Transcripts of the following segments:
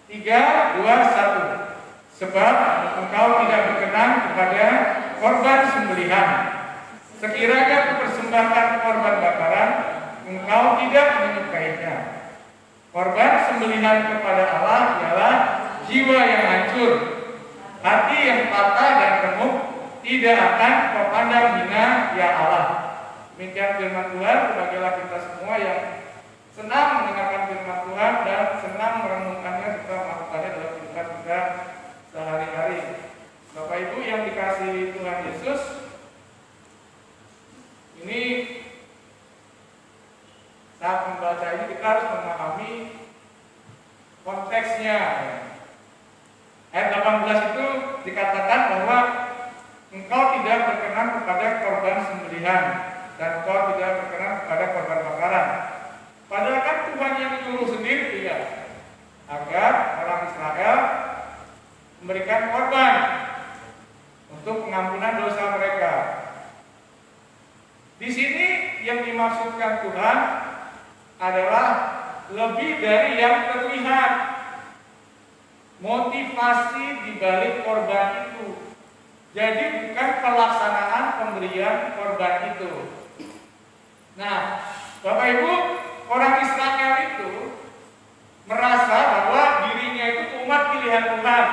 3, 2, 1. Sebab engkau tidak berkenan kepada korban sembelihan. Sekiranya kupersembahkan korban bakaran, engkau tidak menyukainya. Korban sembelihan kepada Allah ialah jiwa yang hancur, hati yang patah dan remuk, tidak akan kau pandang hina, ya Allah. Demikian firman Tuhan. Berbahagialah kita semua yang senang mendengarkan firman Tuhan dan senang merenungkannya serta melakukannya dalam kehidupan kita sehari-hari. Bapak Ibu yang dikasihi Tuhan Yesus, ini saat membaca ini kita harus memahami konteksnya. Ayat 18 itu dikatakan bahwa engkau tidak berkenan kepada korban sembelihan dan engkau tidak berkenan kepada korban bakaran. Padahal kan Tuhan yang menyuruh sendiri ya, agar orang Israel memberikan korban untuk pengampunan dosa mereka. Di sini yang dimaksudkan Tuhan adalah lebih dari yang terlihat. Motivasi dibalik korban itu. Jadi bukan pelaksanaan pemberian korban itu. Nah, Bapak Ibu, orang Israel itu merasa bahwa dirinya itu umat pilihan Tuhan.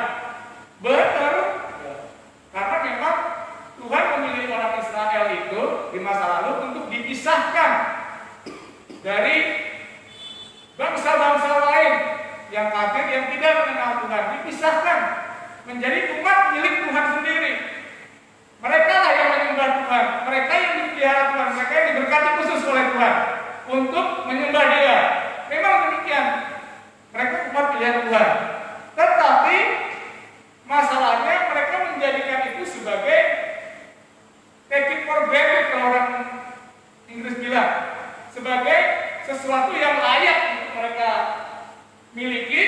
Benar, karena memang Tuhan memilih orang Israel itu di masa lalu untuk dipisahkan dari bangsa-bangsa lain yang kafir, yang tidak mengenal Tuhan, dipisahkan menjadi umat milik Tuhan sendiri. Mereka lah yang menyembah Tuhan, mereka yang dipelihara Tuhan, mereka yang diberkati khusus oleh Tuhan untuk menyembah Dia. Memang demikian, mereka umat pilihan Tuhan. Tetapi masalahnya mereka menjadikan itu sebagai take it for granted, kalau orang Inggris bilang, sebagai sesuatu yang layak untuk mereka miliki,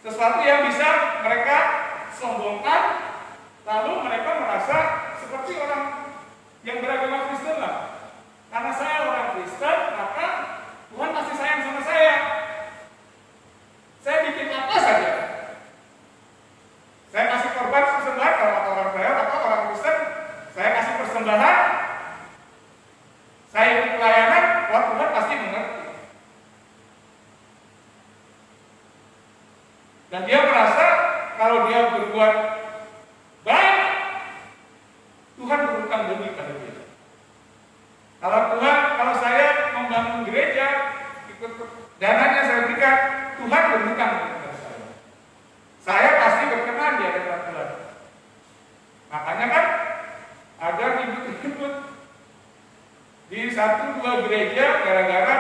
sesuatu yang bisa mereka sombongkan, lalu mereka merasa seperti orang yang beragama Kristen lah. Karena saya orang Kristen, maka Tuhan masih sayang sama saya. Saya bikin apa saja, saya kasih korban persembahan, kalau kata orang Israel atau orang Kristen, saya kasih persembahan, saya ikut pelayanan, Tuhan pasti mengerti. Dan dia merasa kalau dia berbuat baik, Tuhan berhutang budi pada dia. Kalau saya membangun gereja, ikut dananya saya berikan, Tuhan berhutang budi pada saya. Saya pasti berkenan di hadapan Tuhan. Makanya kan ada ribut-ribut di 1-2 gereja gara-gara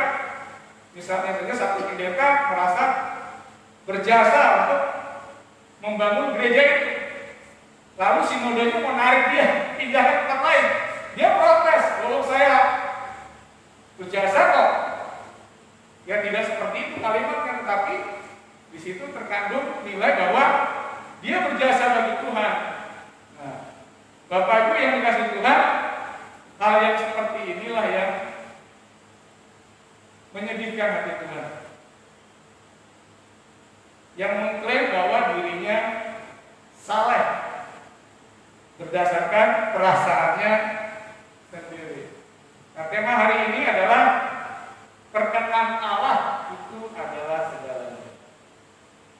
misalnya saja satu pendeta merasa berjasa untuk membangun gereja itu. Lalu sinodenya mau narik dia, pindah ke tempat lain. Dia protes, kalau saya berjasa kok. Ya tidak seperti itu kalimatnya, tetapi di situ terkandung nilai bahwa dia berjasa bagi Tuhan. Nah, Bapak Ibu yang dikasihi Tuhan, hal yang seperti inilah yang menyedihkan hati Tuhan. Yang mengklaim bahwa dirinya saleh berdasarkan perasaannya sendiri. Nah, tema hari ini adalah perkenan Allah itu adalah segalanya.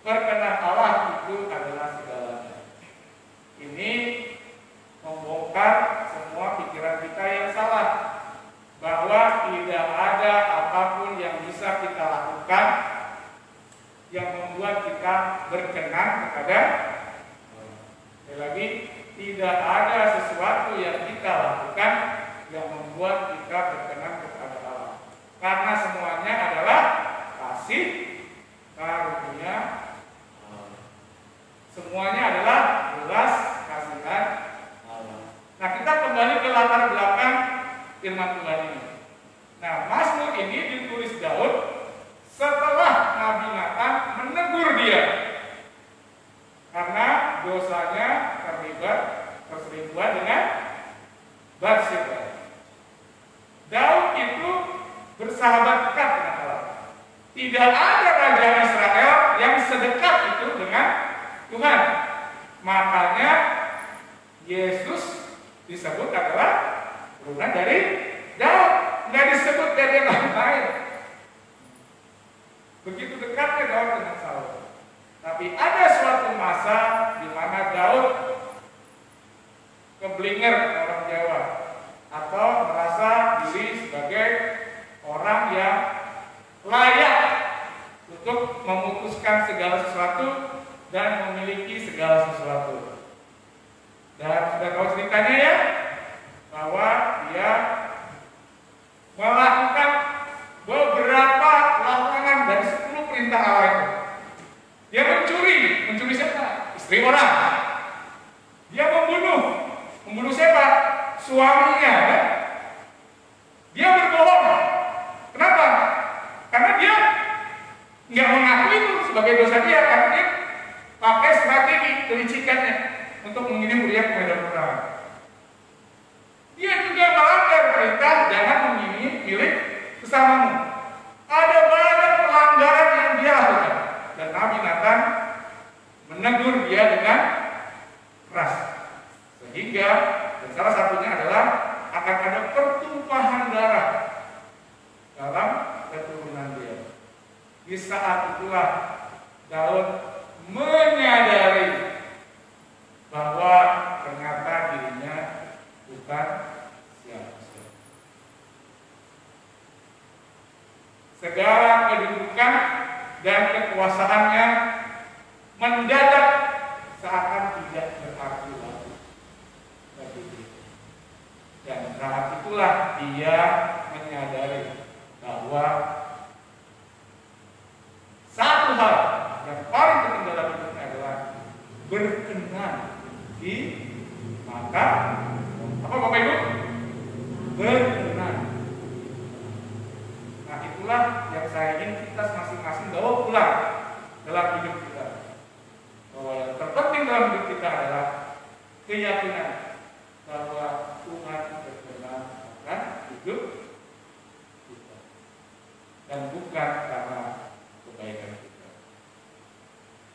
Perkenan Allah itu adalah segalanya. Ini membongkar semua pikiran kita yang salah, bahwa tidak ada apapun yang bisa kita lakukan yang membuat kita berkenan kepada Allah. Sekali lagi, tidak ada sesuatu yang kita lakukan yang membuat kita berkenan kepada Allah, karena semuanya adalah kasih karunia Allah. Semuanya adalah belas kasihan Allah. Nah, kita kembali ke latar belakang firman Tuhan ini. Nah, Mazmur ini ditulis Daud setelah Nabi Nathan menegur dia karena dosanya terlibat perselingkuhan dengan Batsyeba. Daud itu bersahabat dekat dengan Allah. Tidak ada raja Israel Tuhan. Makanya Yesus disebut adalah turunan dari Daud, nggak disebut dari yang lain. Begitu dekatnya Daud dengan Saul. Tapi ada suatu masa di mana Daud keblinger orang Jawa atau merasa diri sebagai orang yang layak untuk memutuskan segala sesuatu dan memiliki segala sesuatu. Dan sudah tahu ceritanya ya, bahwa dia melakukan beberapa larangan dari 10 perintah Allah itu. Dia mencuri siapa? Istri orang. Dia membunuh siapa? Suaminya. Kan? Dia berbohong. Kenapa? Karena dia nggak mengakui itu sebagai dosa dia, karena dia pakai strategi kelicikannya untuk mengirim Uria ke medan perang. Dia juga melanggar perintah jangan memilih milik sesamamu. Ada banyak pelanggaran yang dia lakukan, dan Nabi Nathan menegur dia dengan keras. Sehingga dan salah satunya adalah akan ada pertumpahan darah dalam keturunan dia. Di saat itulah Daud menyadari bahwa ternyata dirinya bukan siapa-siapa. Segala kedudukan dan kekuasaannya mendadak seakan tidak berarti lagi bagi dia. Dan saat itulah dia menyadari bahwa satu hal yang paling penting dalam hidupnya adalah berkenan di mata apa Bapak Ibu? Berkenan. Nah itulah yang saya ingin kita masing-masing bawa pulang dalam hidup kita. Bahwa yang terpenting dalam hidup kita adalah keyakinan bahwa Tuhan berkenan akan hidup kita dan bukan karena kebaikan kita.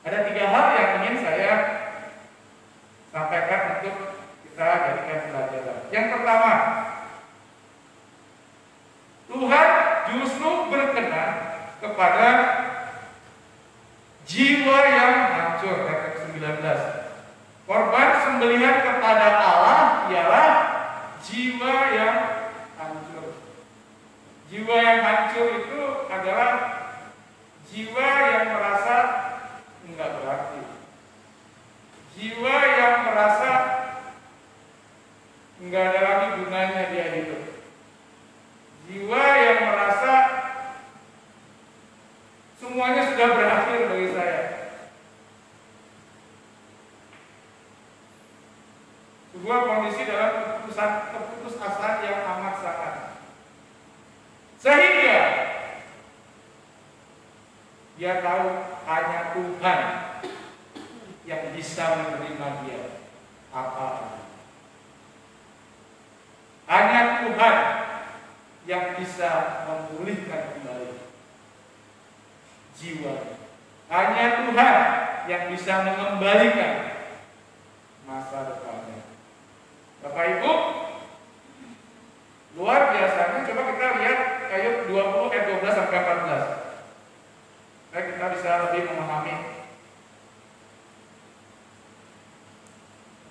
Ada 3 hal yang ingin saya sampaikan untuk kita jadikan pelajaran. Yang pertama, Tuhan justru berkenan kepada jiwa yang hancur. Ayat 19. Korban sembelihan kepada Allah ialah jiwa yang hancur. Jiwa yang hancur itu adalah jiwa yang merasa enggak berarti. Jiwa yang merasa enggak ada lagi gunanya dia hidup. Jiwa yang merasa semuanya sudah berakhir bagi saya. Sebuah kondisi dalam keputusasaan yang amat sangat. Sehingga dia tahu hanya Tuhan yang bisa menerima dia apa. Hanya Tuhan yang bisa memulihkan kembali jiwa. Hanya Tuhan yang bisa mengembalikan masa depannya. Bapak Ibu, luar biasanya coba kita lihat Ayub 20 ayat 12 sampai 14. Supaya kita bisa lebih memahami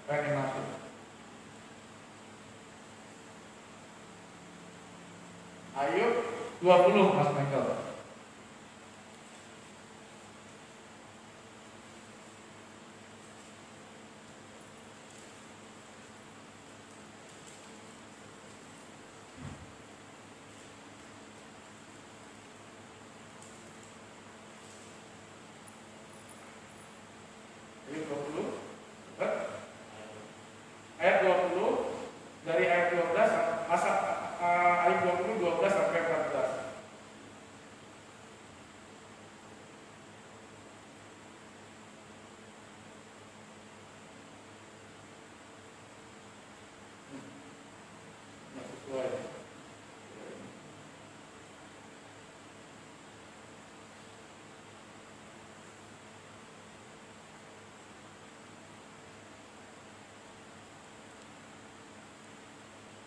apa yang dimaksud. Ayub 20 Mas Michael. Ayat 20 dari ayat 12 ayat 20 12 sampai 14.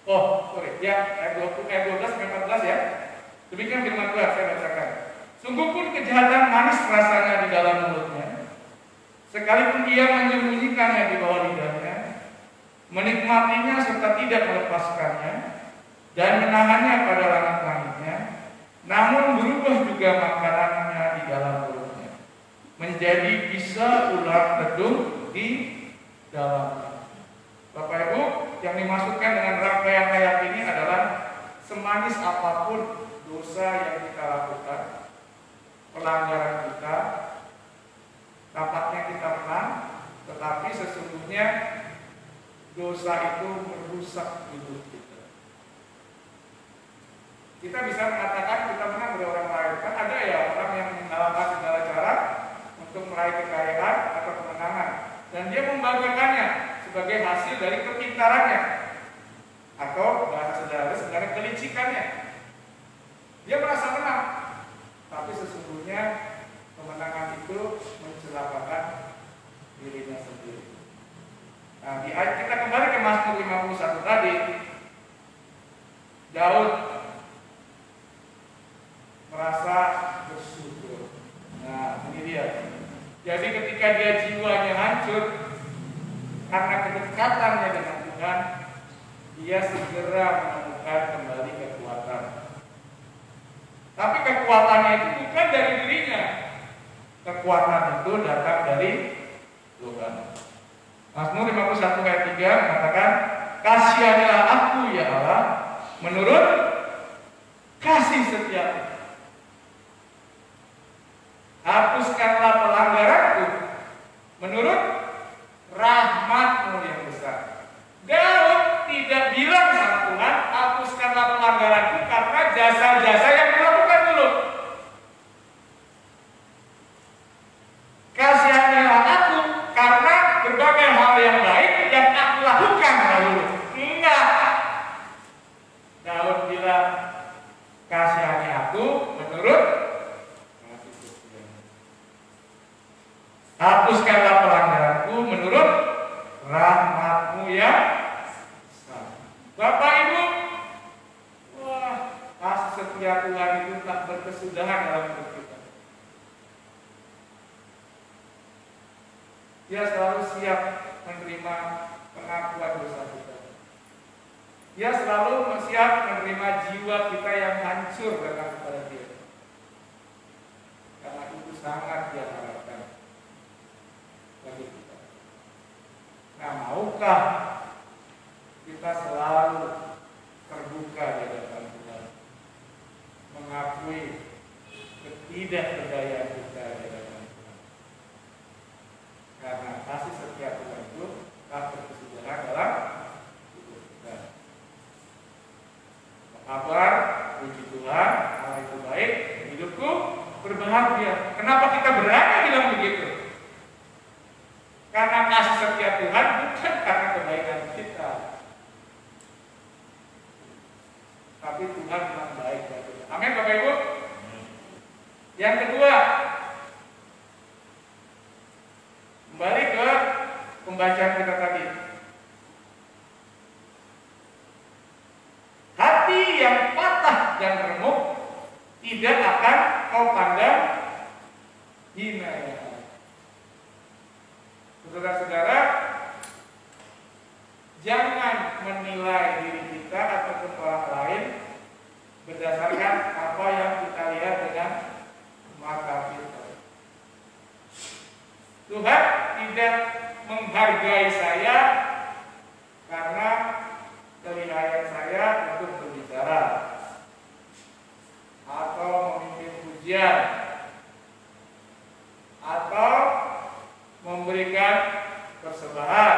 Oh, sorry, ya ayat 20, ayat 12 sampai 14 ya. Demikian firman Tuhan, saya bacakan. Sungguh pun kejahatan manis rasanya di dalam mulutnya, sekalipun ia menyembunyikannya di bawah lidahnya, menikmatinya serta tidak melepaskannya, dan menahannya pada langit-langitnya, namun berubah juga makanannya di dalam mulutnya, menjadi bisa ular tedung di dalamnya. Bapak Ibu, yang dimaksudkan dengan rangkaian ayat ini adalah semanis apapun dosa yang kita lakukan, pelanggaran kita, tampaknya kita menang, tetapi sesungguhnya dosa itu merusak hidup kita. Kita bisa mengatakan kita menang dari orang lain. Kan ada ya orang yang menghalalkan segala cara untuk meraih kekayaan atau kemenangan, dan dia membanggakannya sebagai hasil dari kepintarannya atau bahasa sederhana sebenarnya kelicikannya. Dia merasa menang, tapi sesungguhnya kemenangan itu mencelakakan dirinya sendiri. Nah, di ayat kita kembali ke Mazmur 51 tadi, Daud merasa bersyukur. Nah, ini dia. Jadi ketika dia jiwanya hancur karena kedekatannya dengan Tuhan, dia segera menemukan kembali kekuatan. Tapi kekuatannya itu bukan dari dirinya. Kekuatan itu datang dari Tuhan. Mazmur 51 ayat 3 mengatakan, "Kasihanilah aku ya Allah menurut kasih setiamu. Hapuskanlah pelanggaranku menurut rahmat-Mu yang besar." Daud tidak bilang sama Tuhan, "Hapuskanlah pelanggaranku," karena jasa-jasa yang dilakukan dulu. "Kasihanilah aku karena berbagai hal yang baik yang aku lakukan dahulu." Enggak. Daud bilang, "Kasihani aku menurut kasih setiamu. Hapuskanlah pelanggaranku menurut rahmat-Mu yang besar." Bapak Ibu, wah, kasih setia Tuhan itu tak berkesudahan dalam hidup kita. Dia selalu siap menerima pengakuan dosa kita. Dia selalu siap menerima jiwa kita yang hancur datang kepada Dia. Karena itu sangat Dia harapkan bagi kita. Nah, maukah kita selalu terbuka di hadapan Tuhan, mengakui ketidakberdayaan kita di hadapan Tuhan? Karena kasih setia Tuhan itu tak berkesudahan dalam hidup kita. Apa kabar? Puji Tuhan, Allah itu baik, hidupku berbahagia. Kenapa kita berani bilang begitu? Karena kasih setia Tuhan, bukan karena kebaikan kita, tapi Tuhan memang baik bagi kita. Amin, Bapak Ibu. Yang kedua, kembali ke pembacaan kita tadi. Hati yang patah dan remuk tidak akan kau pandang hina. Saudara-saudara, jangan menilai diri kita ataupun orang lain berdasarkan apa yang kita lihat dengan mata kita. Tuhan tidak menghargai saya karena kelihayan saya untuk berbicara atau memimpin pujian atau memberikan persembahan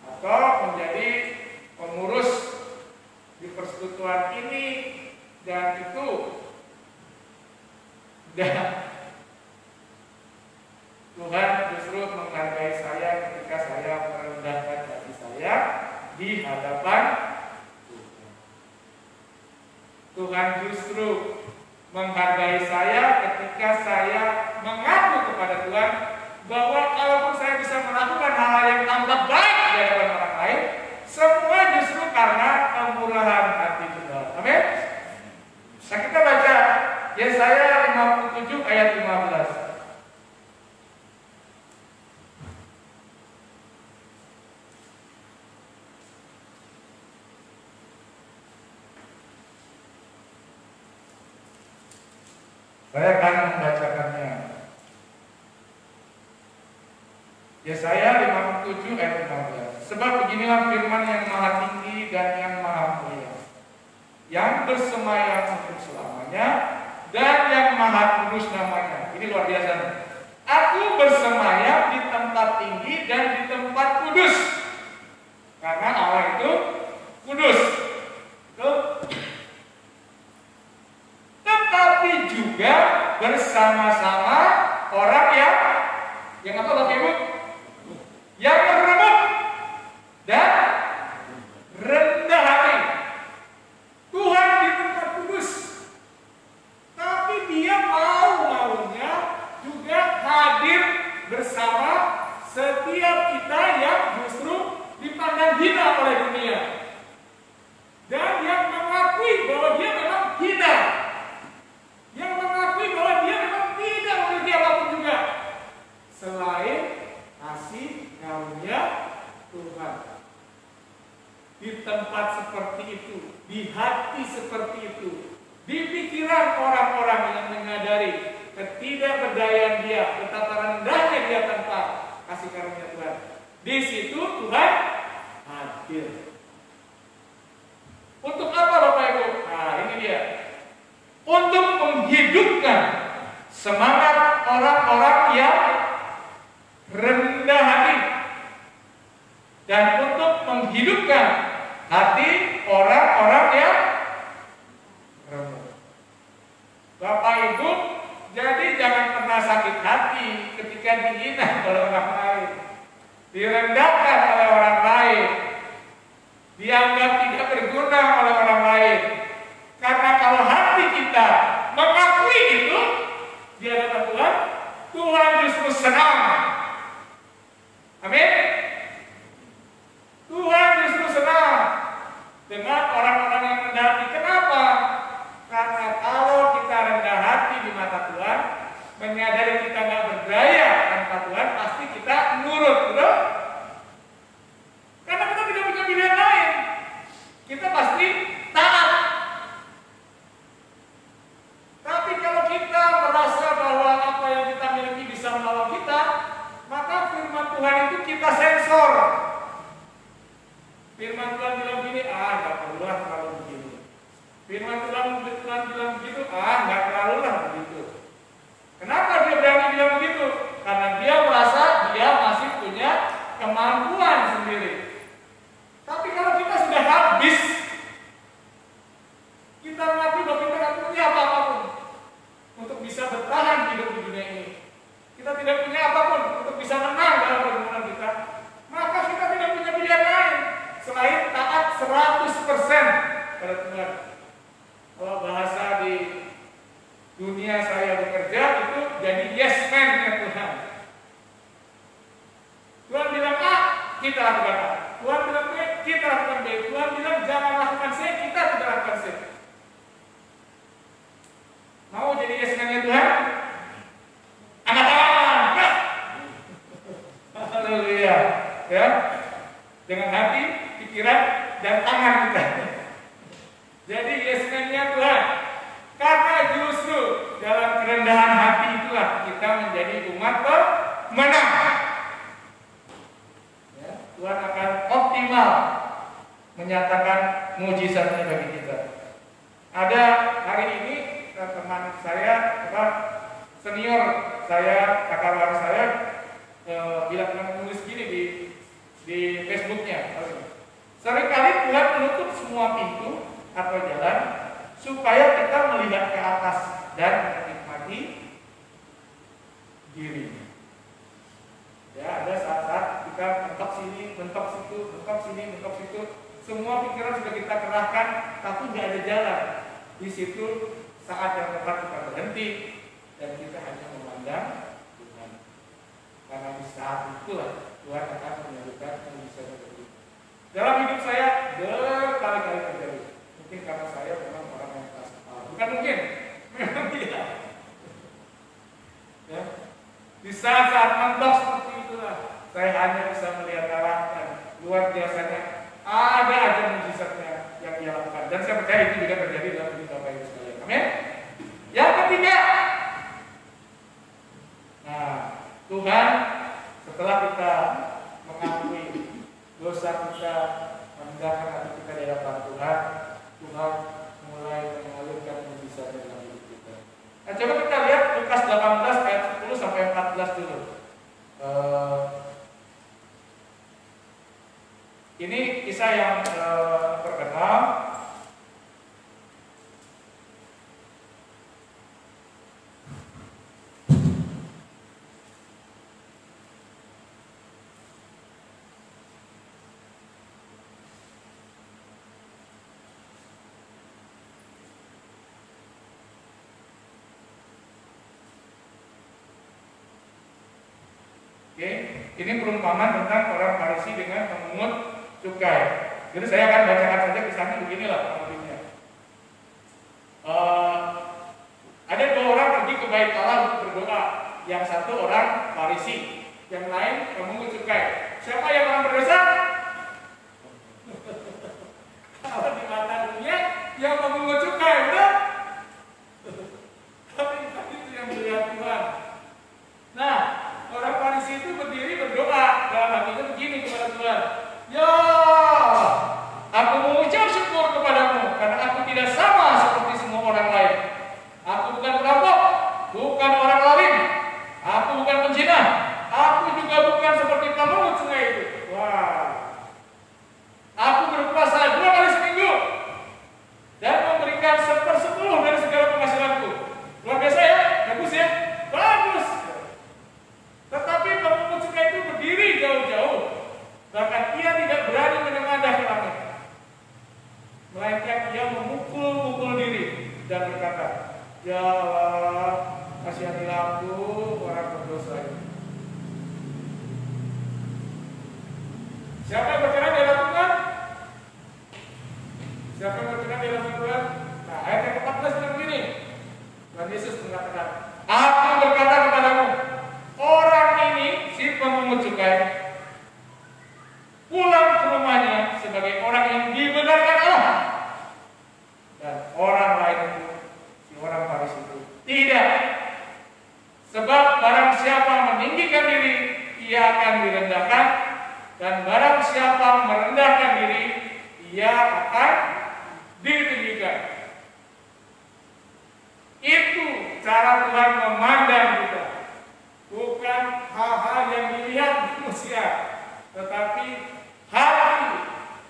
atau menjadi pengurus di persekutuan ini dan itu. Dan Tuhan justru menghargai saya ketika saya merendahkan hati saya di hadapan Tuhan. Tuhan justru menghargai saya ketika saya mengaku kepada Tuhan bahwa kalaupun saya bisa melakukan hal-hal yang tampak baik di hadapan orang lain, karena kemurahan hati Tuhan. Amin. Nah, kita baca Yesaya 57 ayat 15. Saya akan membacakannya. Yesaya 57 ayat 15. Sebab beginilah firman yang maha tinggi dan yang maha mulia, yang bersemayam untuk selamanya dan yang maha kudus namanya. Ini luar biasa. Aku bersemayam di tempat tinggi dan di tempat kudus. Karena Allah itu kudus. Betul? Tetapi juga bersama-sama orang yang apa Bapak Ibu? Yang remuk dan rendah hati. Tuhan di tempat kudus, tapi Dia mau-maunya juga hadir bersama setiap kita yang justru dipandang hina oleh dunia dan yang mengakui bahwa dia memang hina, yang mengakui bahwa dia memang tidak memiliki apapun juga selain kasih karunia Tuhan. Di tempat seperti itu, di hati seperti itu, di pikiran orang-orang yang menyadari ketidakberdayaan dia, betapa rendahnya dia tanpa kasih karunia Tuhan, di situ Tuhan hadir. Untuk apa Bapak Ibu? Nah, ini dia. Untuk menghidupkan semangat orang-orang yang rendah hati dan untuk menghidupkan hati orang-orang yang remuk. Bapak Ibu, jadi jangan pernah sakit hati ketika dihina oleh orang lain, direndahkan oleh orang lain, dianggap tidak berguna oleh orang lain. Karena kalau hati kita mengakui itu di hadapan Tuhan, Tuhan justru senang. Amin. Tuhan justru senang dengan orang-orang yang rendah hati. Kenapa? Karena kalau kita rendah hati di mata Tuhan, menyadari kita nggak berdaya tanpa Tuhan, pasti kita nurut, betul? Karena kita tidak punya pilihan lain. Kita pasti taat. Tapi kalau kita merasa bahwa apa yang kita miliki bisa menolong kita, maka firman Tuhan itu kita sensor. Firman Tuhan bilang gini, nggak perlulah terlalu begitu. Firman Tuhan bilang begitu, nggak terlalulah begitu. Kenapa dia berani bilang begitu? Karena dia merasa dia masih punya kemampuan sendiri. Tapi kalau kita sudah habis, kita mengakui bahwa kita tidak punya apa-apapun untuk bisa bertahan hidup di dunia ini. Kita tidak punya apapun untuk bisa menang dalam pergumulan kita. Maka kita tidak punya pilihan lain selain taat 100% pada Tuhan. Kalau bahasa di dunia saya bekerja itu jadi yes man-nya Tuhan. Tuhan bilang A, kita lakukan A. Tuhan bilang B, kita lakukan B. Tuhan bilang jangan lakukan C, kita tidak lakukan C. Mau jadi yes man-nya Tuhan? Angkat tangan. Haleluya. Ya. Dengan hati, pikiran, dan tangan kita. Jadi yes man-nya Tuhan. Karena justru dalam kerendahan hati itulah kita menjadi umat pemenang. Ya, Tuhan akan optimal menyatakan mujizatnya bagi kita. Ada hari ini teman saya, senior saya, kakak kawan saya, bilang menulis gini di Facebooknya. Seringkali Tuhan menutup semua pintu atau jalan supaya kita melihat ke atas dan menikmati dirinya. Ya, ada saat-saat kita mentok sini, mentok situ, mentok sini, mentok situ. Semua pikiran sudah kita kerahkan, tapi nggak ada jalan. Di situ saat yang tepat kita berhenti dan kita hanya memandang Tuhan. Karena di saat itulah Tuhan akan menunjukkan mujizat bagi kita. Dalam hidup saya berkali-kali terjadi. Mungkin karena saya memang orang yang keras kepala. Bukan mungkin, memang tidak. Ya. Di saat-saat mentok seperti itulah, saya hanya bisa melihat Allah dan luar biasanya ada aja mujizatnya yang Dia lakukan. Dan saya percaya itu juga terjadi dalam hidup Bapak Ibu sekalian. Amin. Yang ketiga, nah, Tuhan setelah kita mengakui dosa kita, merendahkan hati kita di hadapan Tuhan, Tuhan mulai mengalirkan mujizat dalam hidup kita. Nah, coba kita lihat Lukas 18 ayat 10 sampai 14 dulu. Ini kisah yang terkenal. Oke, ini perumpamaan tentang orang Farisi dengan pemungut cukai. Jadi saya akan bacakan saja kisahnya beginilah kurangnya. Ada dua orang pergi ke bait Allah untuk berdoa. Yang satu orang Farisi, yang lain pemungut cukai. Siapa yang orang berdosa? Kalau di mata dunia, yang pemungut cukai, betul? Tapi itu yang melihat Tuhan. Nah, orang Farisi itu berdiri berdoa dalam hatinya begini kepada Tuhan. Ya, aku mengucap syukur kepadamu karena aku tidak sama seperti semua orang lain. Aku bukan perampok, bukan orang zalim, aku bukan penzina, aku juga bukan seperti pemungut sungai itu. Wah, aku berpuasa 2 kali seminggu dan memberikan 1/10 dari segala penghasilanku. Luar biasa ya, bagus ya, bagus. Tetapi pemungut cukai itu berdiri jauh-jauh, bahkan ia tidak berani menengadah ke langit, melainkan ia memukul-mukul diri dan berkata, Ya Allah, kasihanilah aku orang berdosa ini. Siapa yang berkenan di hadapan Tuhan? Siapa yang berkenan di hadapan Tuhan? Nah, ayat yang ke-14 bilang begini. Tuhan Yesus mengatakan, Aku berkata kepadamu, orang ini, si pemungut cukai, pulang ke rumahnya sebagai orang yang dibenarkan Allah. Dan orang lain itu, si orang Farisi itu, tidak. Sebab barang siapa meninggikan diri, ia akan direndahkan. Dan barang siapa merendahkan diri, ia akan ditinggikan. Itu cara Tuhan memandang kita. Bukan hal-hal yang dilihat manusia, tetapi hati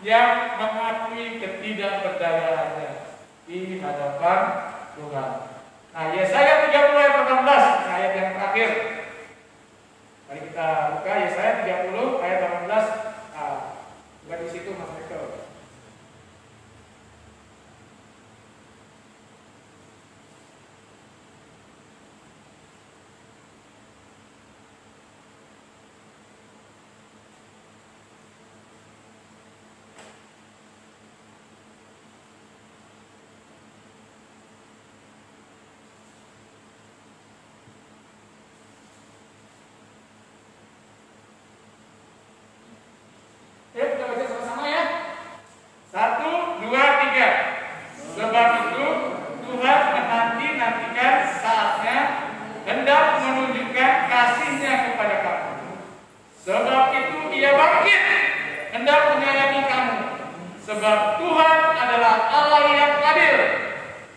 yang mengakui ketidakberdayaannya di hadapan Tuhan. Nah, Yesaya 30 ayat 18, ayat yang terakhir. Mari kita buka Yesaya 30 ayat 18. Nah, bukan di situ Mas Michael. Kita baca sama-sama ya. 1, 2, 3. Sebab itu Tuhan menanti-nantikan saatnya hendak menunjukkan kasih-Nya kepada kamu. Sebab itu Ia bangkit hendak menyayangi kamu. Sebab Tuhan adalah Allah yang adil.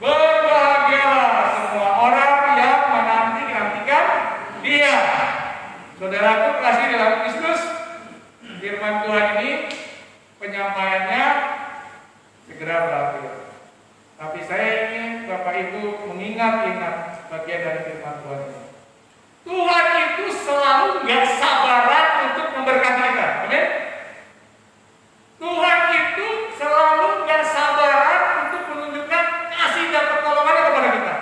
Berbahagialah semua orang yang menanti-nantikan Dia. Saudaraku kasih dalam Kristus, firman Tuhan ini penyampaiannya segera berakhir. Tapi saya ingin Bapak Ibu mengingat-ingat bagian dari firman Tuhan ini. Tuhan itu selalu gak sabaran untuk memberkati kita. Amin. Tuhan itu selalu gak sabaran untuk menunjukkan kasih dan pertolongannya kepada kita.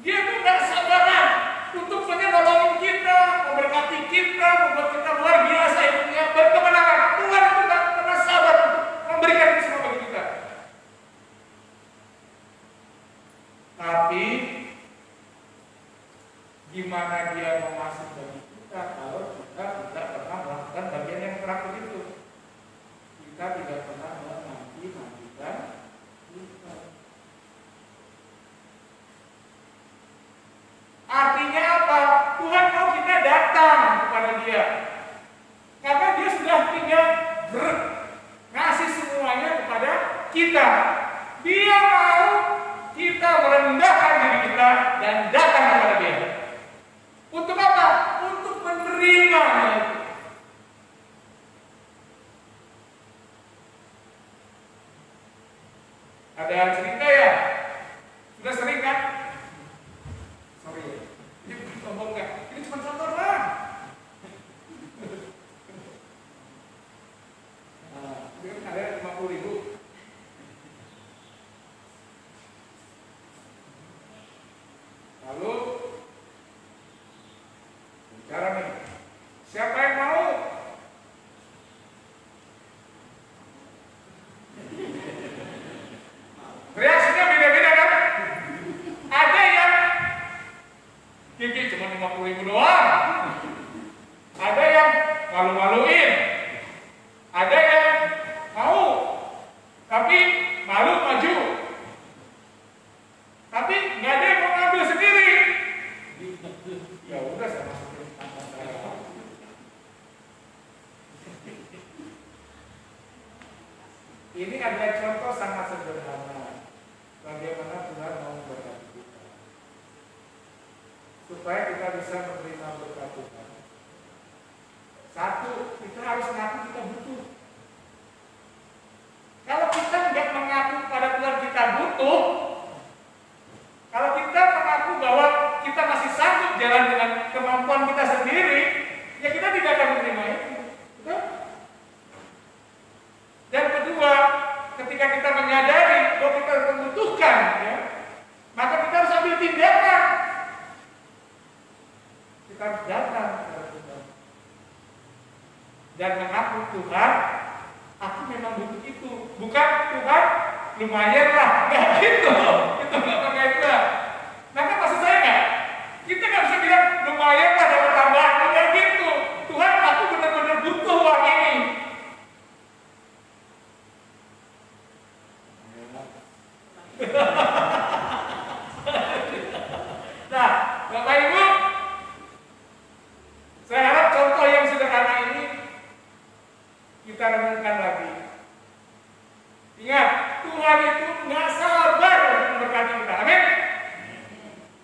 Dia tuh gak sabaran untuk menolongin kita, memberkati kita, membuat kita luar biasa hidupnya, berkemenangan. Gimana dia mau masuk bagi kita kalau kita tidak pernah melakukan bagian yang terakhir itu? Kita tidak pernah menanti-nantikan kita. Artinya apa? Tuhan mau kita datang kepada Dia. Karena Dia sudah tinggal ngasih semuanya kepada kita. Dia mau kita merendahkan diri kita dan datang kepada Dia. Untuk apa? Untuk menerima. Ada yang cerita ya? Sudah sering kan? Sorry ya. Ini ngomong enggak? Ini cuma contoh lah. Ini kan ada 50.000. Lalu bicara nih, siapa yang mau? Reaksinya beda-beda kan? Ada yang gigi cuma 50.000 doang. Ada yang malu-maluin. Ada yang mau tapi malu maju. Tapi nggak ada yang mau ngambil sendiri. Ya udah saya masukin tangan saya. Ini adalah contoh sangat sederhana bagaimana Tuhan mau memberkati kita, supaya kita bisa menerima berkat Tuhan. Satu, kita harus mengaku kita butuh. Kalau kita tidak mengaku pada Tuhan kita butuh, kalau kita mengaku bahwa kita masih sanggup jalan dengan kemampuan kita sendiri, ya kita tidak akan menerima itu. Betul? Dan kedua, ketika kita menyadari bahwa kita membutuhkan, ya, maka kita harus ambil tindakan. Kita harus datang kepada Tuhan dan mengaku, Tuhan, aku memang butuh itu. Bukan Tuhan, lumayan lah, nggak gitu. Itu nggak pakai itu. Maka maksud saya nggak? Kita nggak bisa bilang lumayan lah dapat tambahan, nggak gitu. Tuhan, aku benar-benar butuh uang ini. Nah, Bapak Ibu, saya harap contoh yang sederhana ini kita renungkan lagi. Ingat, Tuhan itu nggak sabar untuk memberkati kita. Amin.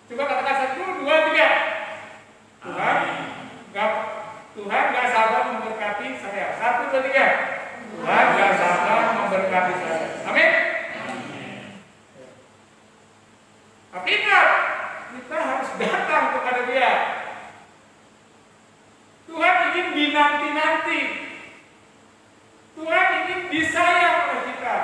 Coba katakan 1, 2, 3. Tuhan nggak sabar memberkati saya. 1, 2, 3. Tuhan nggak sabar memberkati saya. Amin. Tapi ingat, kita harus datang kepada Dia. Tuhan ingin dinanti-nanti. Tuhan ingin disayang oleh kita.